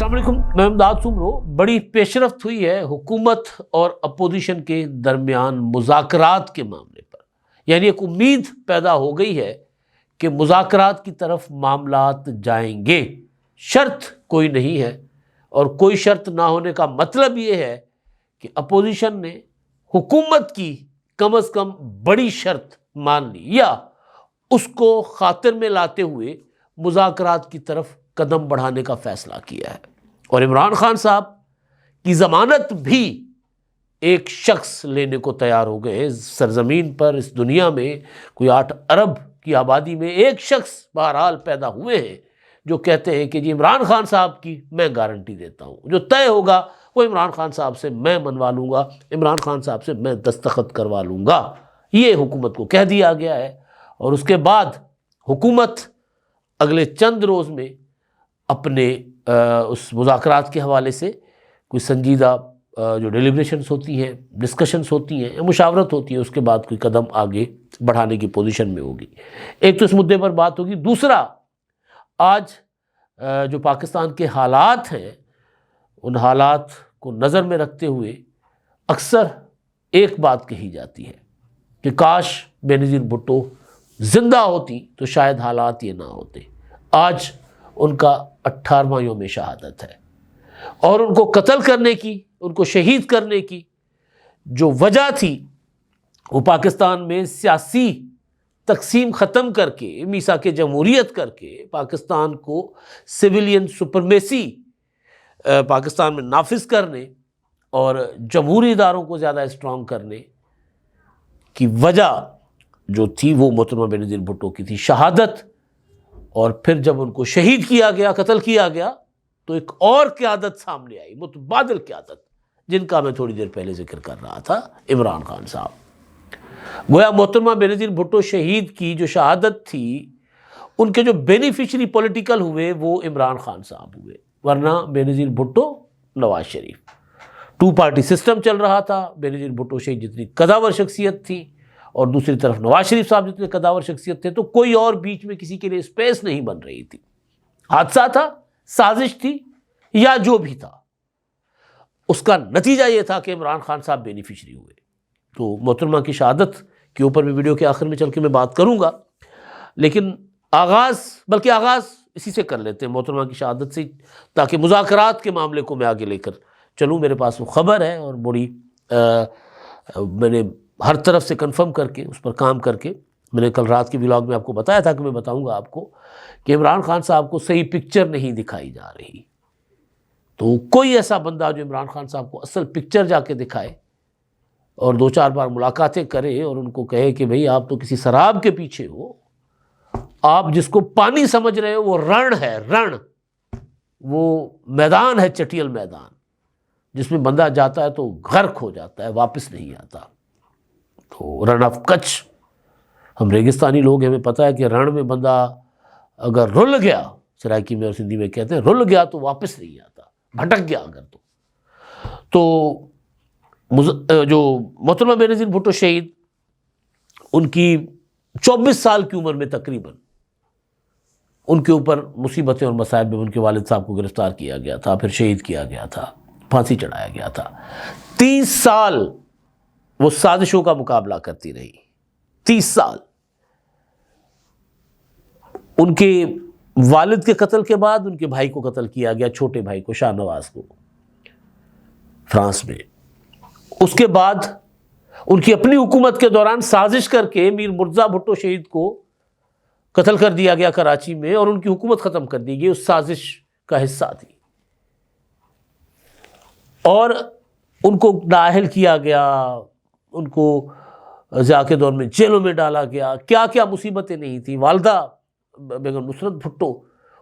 السلام علیکم، میں امداد سمرو۔ بڑی پیشرفت ہوئی ہے حکومت اور اپوزیشن کے درمیان مذاکرات کے معاملے پر، یعنی ایک امید پیدا ہو گئی ہے کہ مذاکرات کی طرف معاملات جائیں گے۔ شرط کوئی نہیں ہے، اور کوئی شرط نہ ہونے کا مطلب یہ ہے کہ اپوزیشن نے حکومت کی کم از کم بڑی شرط مان لی یا اس کو خاطر میں لاتے ہوئے مذاکرات کی طرف قدم بڑھانے کا فیصلہ کیا ہے۔ اور عمران خان صاحب کی ضمانت بھی ایک شخص لینے کو تیار ہو گئے۔ اس سرزمین پر، اس دنیا میں کوئی 8 ارب کی آبادی میں ایک شخص بہرحال پیدا ہوئے ہیں جو کہتے ہیں کہ جی عمران خان صاحب کی میں گارنٹی دیتا ہوں، جو طے ہوگا وہ عمران خان صاحب سے میں منوا لوں گا، عمران خان صاحب سے میں دستخط کروا لوں گا۔ یہ حکومت کو کہہ دیا گیا ہے، اور اس کے بعد حکومت اگلے چند روز میں اپنے اس مذاکرات کے حوالے سے کوئی سنجیدہ جو ڈیلیبریشنز ہوتی ہیں، ڈسکشنز ہوتی ہیں، مشاورت ہوتی ہے، اس کے بعد کوئی قدم آگے بڑھانے کی پوزیشن میں ہوگی۔ ایک تو اس مدعے پر بات ہوگی۔ دوسرا، آج جو پاکستان کے حالات ہیں، ان حالات کو نظر میں رکھتے ہوئے اکثر ایک بات کہی جاتی ہے کہ کاش بینظیر بھٹو زندہ ہوتی تو شاید حالات یہ نہ ہوتے۔ آج ان کا 18واں یوم شہادت ہے، اور ان کو قتل کرنے کی، ان کو شہید کرنے کی جو وجہ تھی وہ پاکستان میں سیاسی تقسیم ختم کر کے، میثاق جمہوریت کر کے، پاکستان کو سویلین سپرمیسی پاکستان میں نافذ کرنے اور جمہوری اداروں کو زیادہ اسٹرانگ کرنے کی وجہ جو تھی وہ محترمہ بینظیر بھٹو کی تھی، شہادت۔ اور پھر جب ان کو شہید کیا گیا، قتل کیا گیا، تو ایک اور قیادت سامنے آئی، متبادل قیادت، جن کا میں تھوڑی دیر پہلے ذکر کر رہا تھا، عمران خان صاحب۔ گویا محترمہ بینظیر بھٹو شہید کی جو شہادت تھی، ان کے جو بینیفیشری پولیٹیکل ہوئے وہ عمران خان صاحب ہوئے، ورنہ بینظیر بھٹو، نواز شریف، 2 پارٹی سسٹم چل رہا تھا۔ بینظیر بھٹو شہید جتنی قداور شخصیت تھی، اور دوسری طرف نواز شریف صاحب جتنے قداور شخصیت تھے، تو کوئی اور بیچ میں کسی کے لیے اسپیس نہیں بن رہی تھی۔ حادثہ تھا، سازش تھی، یا جو بھی تھا، اس کا نتیجہ یہ تھا کہ عمران خان صاحب بینیفیشری ہوئے۔ تو محترمہ کی شہادت کے اوپر بھی ویڈیو کے آخر میں چل کے میں بات کروں گا، لیکن آغاز اسی سے کر لیتے ہیں، محترمہ کی شہادت سے، تاکہ مذاکرات کے معاملے کو میں آگے لے کر چلوں۔ میرے پاس وہ خبر ہے، اور بڑی میں نے ہر طرف سے کنفرم کر کے اس پر کام کر کے، میں نے کل رات کی ولاگ میں آپ کو بتایا تھا کہ میں بتاؤں گا آپ کو کہ عمران خان صاحب کو صحیح پکچر نہیں دکھائی جا رہی۔ تو کوئی ایسا بندہ جو عمران خان صاحب کو اصل پکچر جا کے دکھائے، اور 2-4 بار ملاقاتیں کرے، اور ان کو کہے کہ بھئی آپ تو کسی سراب کے پیچھے ہو، آپ جس کو پانی سمجھ رہے ہو وہ رن ہے، رن، وہ میدان ہے، چٹیل میدان، جس میں بندہ جاتا ہے تو غرق ہو جاتا ہے، واپس نہیں آتا۔ تو رن آف کچھ، ہم ریگستانی لوگ ہیں، ہمیں پتہ ہے کہ رن میں بندہ اگر رل گیا، سرائکی میں اور سندھی میں کہتے ہیں رل گیا، تو واپس نہیں آتا، بھٹک گیا اگر تو جو محترمہ بینظیر بھٹو شہید، ان کی 24 سال کی عمر میں تقریباً ان کے اوپر مصیبتیں اور مصائب میں ان کے والد صاحب کو گرفتار کیا گیا تھا، پھر شہید کیا گیا تھا، پھانسی چڑھایا گیا تھا۔ 30 سال وہ سازشوں کا مقابلہ کرتی رہی، 30 سال۔ ان کے والد کے قتل کے بعد ان کے بھائی کو قتل کیا گیا، چھوٹے بھائی کو، شاہ نواز کو، فرانس میں۔ اس کے بعد ان کی اپنی حکومت کے دوران سازش کر کے میر مرزا بھٹو شہید کو قتل کر دیا گیا کراچی میں، اور ان کی حکومت ختم کر دی گئی، اس سازش کا حصہ تھی۔ اور ان کو نااہل کیا گیا، ان کو ضیاء کے دور میں جیلوں میں ڈالا گیا، کیا کیا مصیبتیں نہیں تھیں۔ والدہ بیگم نصرت بھٹو،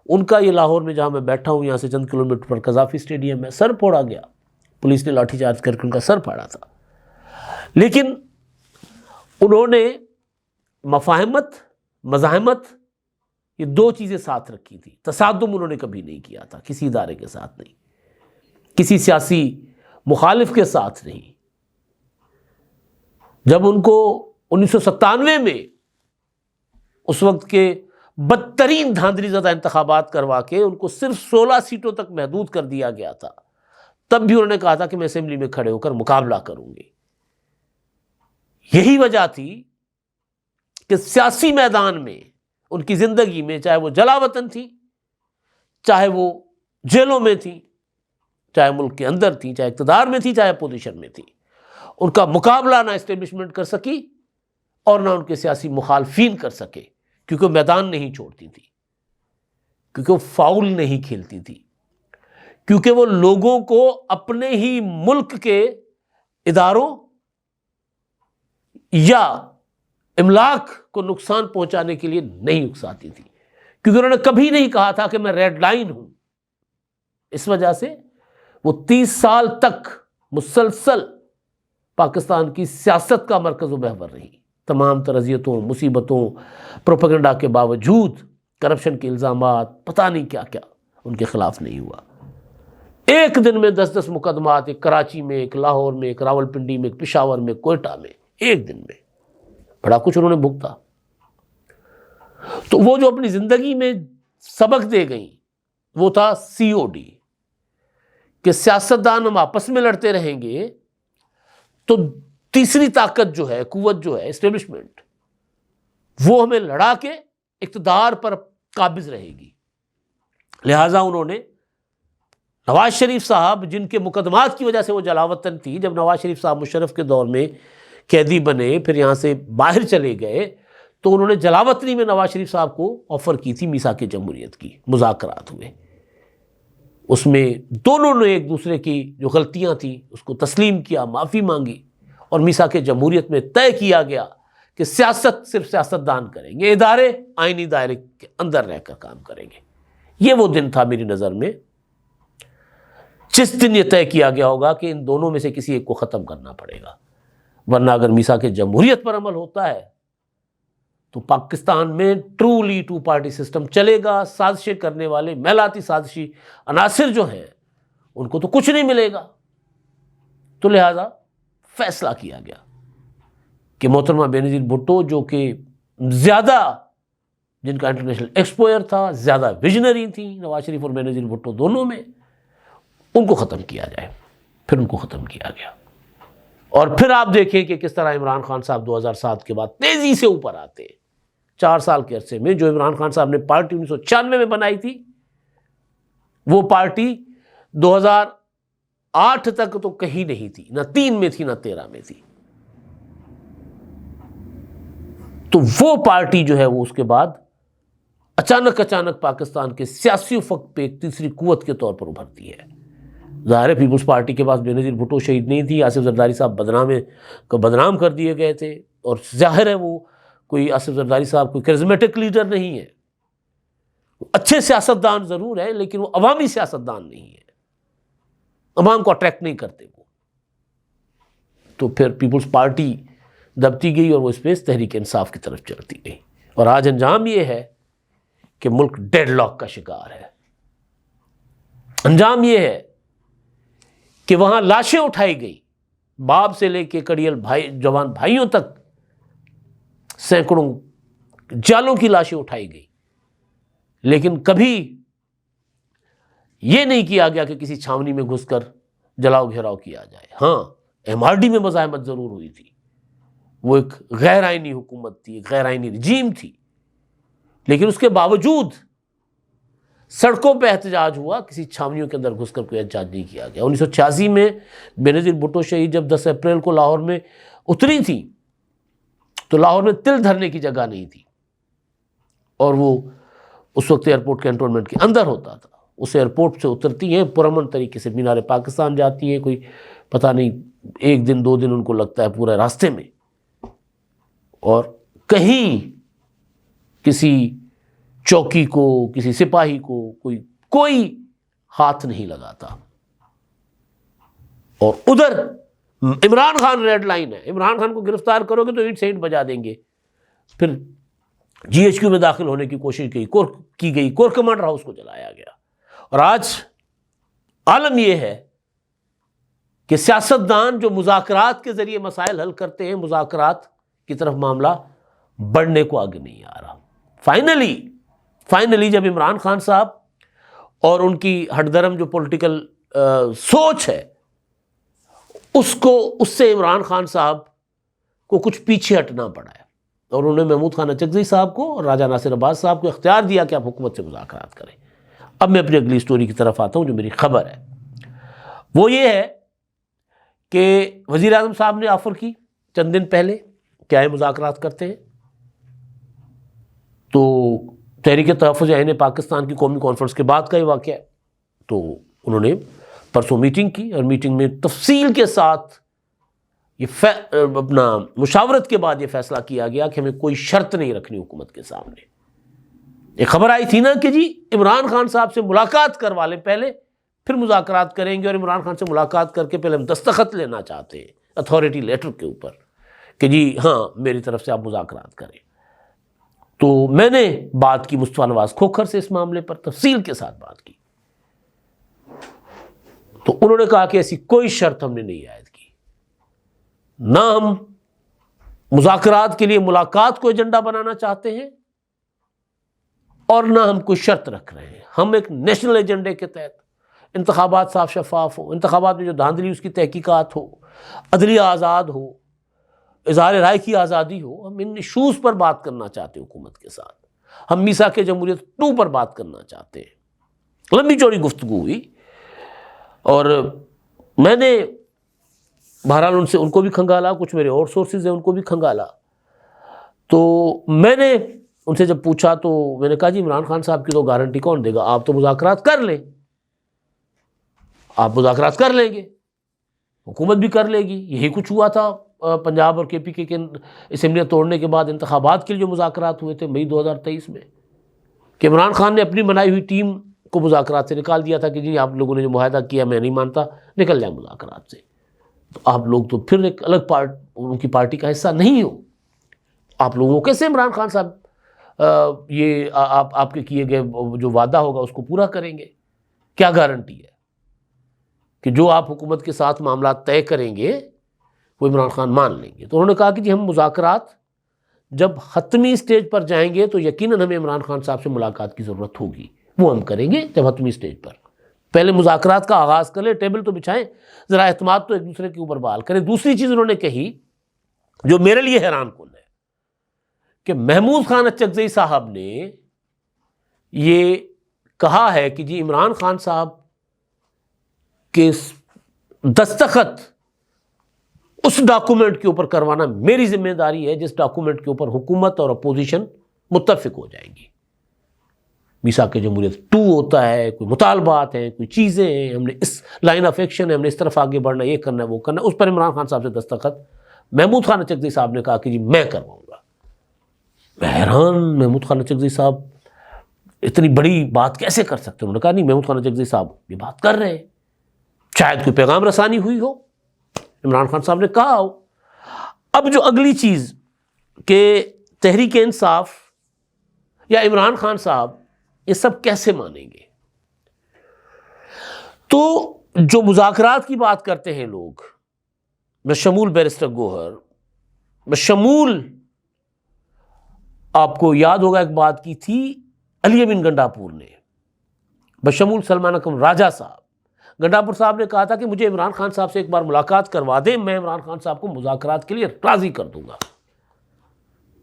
ان کا یہ لاہور میں جہاں میں بیٹھا ہوں، یہاں سے چند کلومیٹر پر قذافی اسٹیڈیم میں سر پھوڑا گیا، پولیس نے لاٹھی چارج کر کے ان کا سر پھاڑا تھا۔ لیکن انہوں نے مفاہمت، مزاحمت، یہ 2 چیزیں ساتھ رکھی تھی۔ تصادم انہوں نے کبھی نہیں کیا تھا، کسی ادارے کے ساتھ نہیں، کسی سیاسی مخالف کے ساتھ نہیں۔ جب ان کو 1997 میں اس وقت کے بدترین دھاندلی زدہ انتخابات کروا کے ان کو صرف 16 سیٹوں تک محدود کر دیا گیا تھا، تب بھی انہوں نے کہا تھا کہ میں اسمبلی میں کھڑے ہو کر مقابلہ کروں گی۔ یہی وجہ تھی کہ سیاسی میدان میں ان کی زندگی میں، چاہے وہ جلا وطن تھی، چاہے وہ جیلوں میں تھی، چاہے ملک کے اندر تھی، چاہے اقتدار میں تھی، چاہے اپوزیشن میں تھی، ان کا مقابلہ نہ اسٹیبلشمنٹ کر سکی اور نہ ان کے سیاسی مخالفین کر سکے، کیونکہ وہ میدان نہیں چھوڑتی تھی، کیونکہ وہ فاؤل نہیں کھیلتی تھی، کیونکہ وہ لوگوں کو اپنے ہی ملک کے اداروں یا املاک کو نقصان پہنچانے کے لیے نہیں اکساتی تھی، کیونکہ انہوں نے کبھی نہیں کہا تھا کہ میں ریڈ لائن ہوں۔ اس وجہ سے وہ 30 سال تک مسلسل پاکستان کی سیاست کا مرکز و محور رہی، تمام اذیتوں، مصیبتوں، پروپیگنڈا کے باوجود، کرپشن کے الزامات، پتہ نہیں کیا کیا ان کے خلاف نہیں ہوا۔ ایک دن میں 10 مقدمات، ایک کراچی میں، ایک لاہور میں، ایک راول پنڈی میں، ایک پشاور میں، کوئٹہ میں، ایک دن میں بڑا کچھ انہوں نے بھگتا۔ تو وہ جو اپنی زندگی میں سبق دے گئیں وہ تھا COD، کہ سیاستدان ہم آپس میں لڑتے رہیں گے تو تیسری طاقت جو ہے، قوت جو ہے، اسٹیبلشمنٹ، وہ ہمیں لڑا کے اقتدار پر قابض رہے گی۔ لہٰذا انہوں نے نواز شریف صاحب، جن کے مقدمات کی وجہ سے وہ جلاوطن تھی، جب نواز شریف صاحب مشرف کے دور میں قیدی بنے، پھر یہاں سے باہر چلے گئے، تو انہوں نے جلاوطنی میں نواز شریف صاحب کو آفر کی تھی میثاق جمہوریت کی، مذاکرات ہوئے، اس میں دونوں نے ایک دوسرے کی جو غلطیاں تھیں اس کو تسلیم کیا، معافی مانگی، اور میثاق جمہوریت میں طے کیا گیا کہ سیاست صرف سیاستدان کریں گے، ادارے آئینی دائرے کے اندر رہ کر کام کریں گے۔ یہ وہ دن تھا میری نظر میں جس دن یہ طے کیا گیا ہوگا کہ ان دونوں میں سے کسی ایک کو ختم کرنا پڑے گا، ورنہ اگر میثاق جمہوریت پر عمل ہوتا ہے تو پاکستان میں ٹرولی 2 پارٹی سسٹم چلے گا، سازشیں کرنے والے میلاتی سازشی عناصر جو ہیں ان کو تو کچھ نہیں ملے گا۔ تو لہذا فیصلہ کیا گیا کہ محترمہ بینظیر بھٹو، جو کہ زیادہ، جن کا انٹرنیشنل ایکسپوئر تھا، زیادہ ویژنری تھی نواز شریف اور بینظیر بھٹو دونوں میں، ان کو ختم کیا جائے۔ پھر ان کو ختم کیا گیا، اور پھر آپ دیکھیں کہ کس طرح عمران خان صاحب 2007 کے بعد تیزی سے اوپر آتے ہیں۔ 4 سال کے عرصے میں جو عمران خان صاحب نے پارٹی 1996 میں بنائی تھی، وہ پارٹی 2008 تک تو کہیں نہیں تھی، نہ 3 میں تھی نہ 13 میں تھی۔ تو وہ پارٹی جو ہے وہ اس کے بعد اچانک پاکستان کے سیاسی افق پہ ایک تیسری قوت کے طور پر ابھرتی ہے۔ ظاہر ہے پیپلز پارٹی کے پاس بینظیر بھٹو شہید نہیں تھی، آصف زرداری صاحب بدنام کر دیے گئے تھے، اور ظاہر ہے وہ کوئی، آصف زرداری صاحب کوئی کرزمیٹک لیڈر نہیں ہے، اچھے سیاستدان ضرور ہیں لیکن وہ عوامی سیاستدان نہیں ہے، عوام کو اٹریکٹ نہیں کرتے وہ۔ تو پھر پیپلز پارٹی دبتی گئی اور وہ اسپیس تحریک انصاف کی طرف چلتی گئی، اور آج انجام یہ ہے کہ ملک ڈیڈ لاک کا شکار ہے۔ انجام یہ ہے کہ وہاں لاشیں اٹھائی گئی، باپ سے لے کے کڑیل بھائی، جوان بھائیوں تک سینکڑوں جالوں کی لاشیں اٹھائی گئی، لیکن کبھی یہ نہیں کیا گیا کہ کسی چھاونی میں گھس کر جلاؤ گھیراؤ کیا جائے۔ ہاں، MRD میں مزاحمت ضرور ہوئی تھی، وہ ایک غیر آئینی حکومت تھی، ایک غیر آئینی رجیم تھی، لیکن اس کے باوجود سڑکوں پہ احتجاج ہوا، کسی چھاونیوں کے اندر گھس کر کوئی احتجاج نہیں کیا گیا۔ 1986 میں بینظیر بھٹو شہید جب 10 اپریل کو لاہور میں اتری تھی تو لاہور میں تل دھرنے کی جگہ نہیں تھی، اور وہ اس وقت ایئرپورٹ کینٹونمنٹ کے اندر ہوتا تھا۔ اس ایئرپورٹ سے اترتی ہیں، پرامن طریقے سے مینار پاکستان جاتی ہیں، کوئی پتہ نہیں 1 دن 2 دن ان کو لگتا ہے پورے راستے میں، اور کہیں کسی چوکی کو، کسی سپاہی کو کوئی ہاتھ نہیں لگاتا۔ اور ادھر عمران خان ریڈ لائن ہے، عمران خان کو گرفتار کرو گے تو اینٹ سے اینٹ بجا دیں گے۔ پھر GHQ میں داخل ہونے کی کوشش کی گئی، کور کمانڈر ہاؤس کو جلایا گیا، اور آج عالم یہ ہے کہ سیاستدان جو مذاکرات کے ذریعے مسائل حل کرتے ہیں، مذاکرات کی طرف معاملہ بڑھنے کو آگے نہیں آ رہا۔ فائنلی فائنلی جب عمران خان صاحب اور ان کی ہٹ درم جو پولیٹیکل سوچ ہے اس سے عمران خان صاحب کو کچھ پیچھے ہٹنا پڑا ہے، اور انہوں نے محمود خان اچکزئی صاحب کو اور راجہ ناصر عباس صاحب کو اختیار دیا کہ آپ حکومت سے مذاکرات کریں۔ اب میں اپنی اگلی سٹوری کی طرف آتا ہوں جو میری خبر ہے، وہ یہ ہے کہ وزیر اعظم صاحب نے آفر کی چند دن پہلے کہ آئے مذاکرات کرتے ہیں، تو تحریک تحفظ عین پاکستان کی قومی کانفرنس کے بعد کا یہ واقعہ ہے، تو انہوں نے پرسوں میٹنگ کی، اور میٹنگ میں تفصیل کے ساتھ یہ اپنا مشاورت کے بعد یہ فیصلہ کیا گیا کہ ہمیں کوئی شرط نہیں رکھنی حکومت کے سامنے۔ ایک خبر آئی تھی نا کہ جی عمران خان صاحب سے ملاقات کروا لیں پہلے، پھر مذاکرات کریں گے، اور عمران خان سے ملاقات کر کے پہلے ہم دستخط لینا چاہتے ہیں اتھارٹی لیٹر کے اوپر کہ جی ہاں میری طرف سے آپ مذاکرات کریں۔ تو میں نے بات کی مصطفیٰ نواز کھوکھر سے اس معاملے پر تفصیل کے ساتھ بات کی، تو انہوں نے کہا کہ ایسی کوئی شرط ہم نے نہیں عائد کی، نہ ہم مذاکرات کے لیے ملاقات کو ایجنڈا بنانا چاہتے ہیں اور نہ ہم کوئی شرط رکھ رہے ہیں۔ ہم ایک نیشنل ایجنڈے کے تحت انتخابات صاف شفاف ہو، انتخابات میں جو دھاندلی اس کی تحقیقات ہو، عدلیہ آزاد ہو، اظہار رائے کی آزادی ہو، ہم ان ایشوز پر بات کرنا چاہتے ہیں حکومت کے ساتھ۔ ہم میثاق جمہوریت 2 پر بات کرنا چاہتے ہیں۔ لمبی چوڑی گفتگو ہوئی، اور میں نے بہرحال ان کو بھی کھنگالا، کچھ میرے اور سورسز ہیں ان کو بھی کھنگالا۔ تو میں نے ان سے جب پوچھا تو میں نے کہا جی عمران خان صاحب کی تو گارنٹی کون دے گا، آپ تو مذاکرات کر لیں، آپ مذاکرات کر لیں گے، حکومت بھی کر لے گی۔ یہی کچھ ہوا تھا پنجاب اور کے پی کے اسمبلیاں توڑنے کے بعد انتخابات کے لیے جو مذاکرات ہوئے تھے مئی 2023 میں، کہ عمران خان نے اپنی بنائی ہوئی ٹیم کو مذاکرات سے نکال دیا تھا کہ جی آپ لوگوں نے جو معاہدہ کیا میں نہیں مانتا، نکل جائیں مذاکرات سے۔ تو آپ لوگ تو پھر ایک الگ ان کی پارٹی کا حصہ نہیں ہو، آپ لوگوں کیسے عمران خان صاحب یہ آپ کے کیے گئے جو وعدہ ہوگا اس کو پورا کریں گے؟ کیا گارنٹی ہے کہ جو آپ حکومت کے ساتھ معاملات طے کریں گے وہ عمران خان مان لیں گے؟ تو انہوں نے کہا کہ جی ہم مذاکرات جب حتمی سٹیج پر جائیں گے تو یقیناً ہمیں عمران خان صاحب سے ملاقات کی ضرورت ہوگی، وہ ہم کریں گے جب حتمی سٹیج پر۔ پہلے مذاکرات کا آغاز کر لیں، ٹیبل تو بچھائیں، ذرا اعتماد تو ایک دوسرے کے اوپر بحال کریں۔ دوسری چیز انہوں نے کہی جو میرے لیے حیران کن ہے کہ محمود خان اچکزئی صاحب نے یہ کہا ہے کہ جی عمران خان صاحب کے دستخط اس ڈاکومنٹ کے اوپر کروانا میری ذمہ داری ہے جس ڈاکومنٹ کے اوپر حکومت اور اپوزیشن متفق ہو جائیں گی۔ میثاق جمہوریت 2 ہوتا ہے، کوئی مطالبات ہیں، کوئی چیزیں ہیں، ہم نے اس لائن آف ایکشن ہے، ہم نے اس طرف آگے بڑھنا ہے، یہ کرنا ہے وہ کرنا ہے، اس پر عمران خان صاحب سے دستخط محمود خان اچکزئی صاحب نے کہا کہ جی میں کرواؤں گا۔ میں حیران، محمود خان اچکزئی صاحب اتنی بڑی بات کیسے کر سکتے ہیں؟ انہوں نے کہا نہیں، محمود خان اچکزئی صاحب یہ بات کر رہے ہیں، شاید کوئی پیغام رسانی ہوئی ہو، عمران خان صاحب نے کہا ہو۔ اب جو اگلی چیز کہ تحریک انصاف یا عمران خان صاحب یہ سب کیسے مانیں گے؟ تو جو مذاکرات کی بات کرتے ہیں لوگ، بشمول بیرسٹر گوہر، بشمول آپ کو یاد ہوگا ایک بات کی تھی علی امین گنڈاپور نے، بشمول سلمان اکرم راجہ صاحب، گنڈاپور صاحب نے کہا تھا کہ مجھے عمران خان صاحب سے ایک بار ملاقات کروا دیں، میں عمران خان صاحب کو مذاکرات کے لیے راضی کر دوں گا،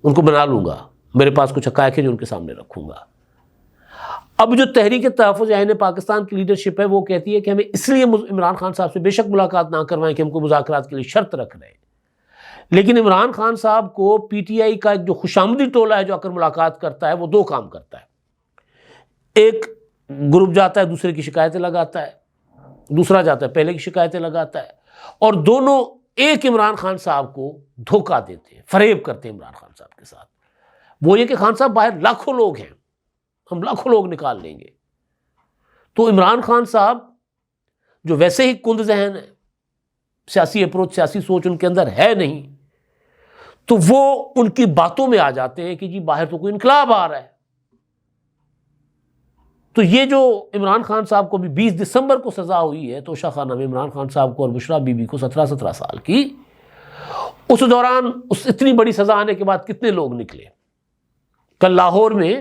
ان کو بنا لوں گا، میرے پاس کچھ حقائق ہیں جو ان کے سامنے رکھوں گا۔ اب جو تحریک تحفظ عین پاکستان کی لیڈرشپ ہے وہ کہتی ہے کہ ہمیں اس لیے عمران خان صاحب سے بے شک ملاقات نہ کروائیں کہ ہم کو مذاکرات کے لیے شرط رکھ رہے ہیں، لیکن عمران خان صاحب کو پی ٹی آئی کا ایک جو خوشامدی ٹولہ ہے جو اگر ملاقات کرتا ہے وہ 2 کام کرتا ہے، ایک گروپ جاتا ہے دوسرے کی شکایتیں لگاتا ہے، دوسرا جاتا ہے پہلے کی شکایتیں لگاتا ہے، اور دونوں ایک عمران خان صاحب کو دھوکہ دیتے ہیں، فریب کرتے ہیں عمران خان صاحب کے ساتھ۔ وہ یہ کہ خان صاحب باہر لاکھوں لوگ ہیں، ہم لاکھوں لوگ نکال لیں گے۔ تو عمران خان صاحب جو ویسے ہی کند ذہن ہے، سیاسی اپروچ سیاسی سوچ ان کے اندر ہے نہیں، تو وہ ان کی باتوں میں آ جاتے ہیں کہ جی باہر تو کوئی انقلاب آ رہا ہے۔ تو یہ جو عمران خان صاحب کو بھی 20 دسمبر کو سزا ہوئی ہے توشہ خانہ میں عمران خان صاحب کو اور بشرا بی بی کو 17 سال کی، اس دوران اس اتنی بڑی سزا آنے کے بعد کتنے لوگ نکلے؟ کل لاہور میں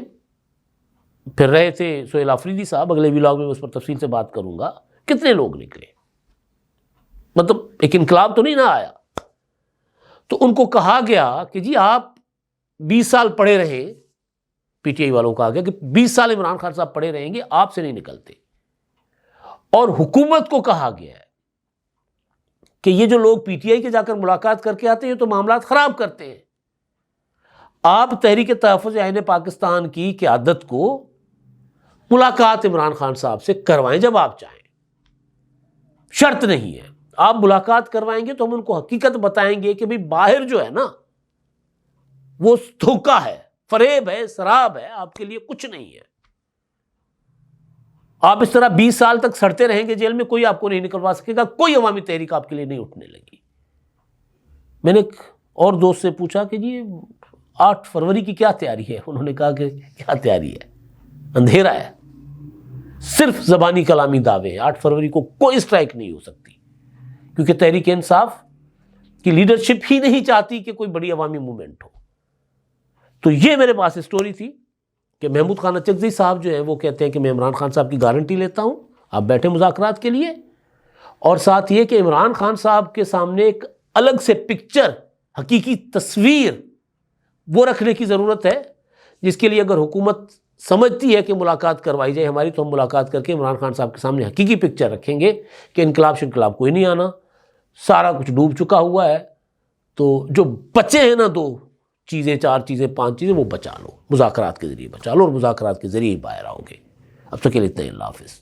پھر رہے تھے سہیل آفریدی صاحب، اگلے ولاگ میں اس پر تفصیل سے بات کروں گا، کتنے لوگ نکلے، مطلب ایک انقلاب تو نہیں نہ آیا. تو ان کو کہا گیا کہ جی آپ 20 سال پڑے رہیں، پی ٹی آئی والوں کو کہا گیا کہ 20 سال عمران خان صاحب پڑے رہیں گے، آپ سے نہیں نکلتے. اور حکومت کو کہا گیا ہے کہ یہ جو لوگ پی ٹی آئی کے جا کر ملاقات کر کے آتے ہیں تو معاملات خراب کرتے ہیں، آپ تحریک تحفظ آئین پاکستان کی قیادت کو ملاقات عمران خان صاحب سے کروائیں جب آپ چاہیں، شرط نہیں ہے. آپ ملاقات کروائیں گے تو ہم ان کو حقیقت بتائیں گے کہ بھئی باہر جو ہے نا وہ دھوکہ ہے، فریب ہے، سراب ہے، آپ کے لیے کچھ نہیں ہے. آپ اس طرح 20 سال تک سڑتے رہیں گے جیل میں، کوئی آپ کو نہیں نکلوا سکے گا، کوئی عوامی تحریک آپ کے لیے نہیں اٹھنے لگی. میں نے ایک اور دوست سے پوچھا کہ جی 8 فروری کی کیا تیاری ہے؟ انہوں نے کہا کہ کیا تیاری ہے، اندھیرا ہے، صرف زبانی کلامی دعوے ہیں. 8 فروری کو کوئی اسٹرائک نہیں ہو سکتی، کیونکہ تحریک انصاف کی لیڈرشپ ہی نہیں چاہتی کہ کوئی بڑی عوامی موومنٹ ہو. تو یہ میرے پاس اسٹوری تھی کہ محمود خان اچکزئی صاحب جو ہیں وہ کہتے ہیں کہ میں عمران خان صاحب کی گارنٹی لیتا ہوں، آپ بیٹھے مذاکرات کے لیے، اور ساتھ یہ کہ عمران خان صاحب کے سامنے ایک الگ سے پکچر، حقیقی تصویر وہ رکھنے کی ضرورت ہے، جس کے لیے اگر حکومت سمجھتی ہے کہ ملاقات کروائی جائے ہماری، تو ہم ملاقات کر کے عمران خان صاحب کے سامنے حقیقی پکچر رکھیں گے کہ انقلاب کوئی نہیں آنا، سارا کچھ ڈوب چکا ہوا ہے. تو جو بچے ہیں نا 2 چیزیں، 4 چیزیں، 5 چیزیں، وہ بچا لو، مذاکرات کے ذریعے بچا لو، اور مذاکرات کے ذریعے باہر آؤ گے. اب تک کے لیے اتنا ہی، اللہ حافظ.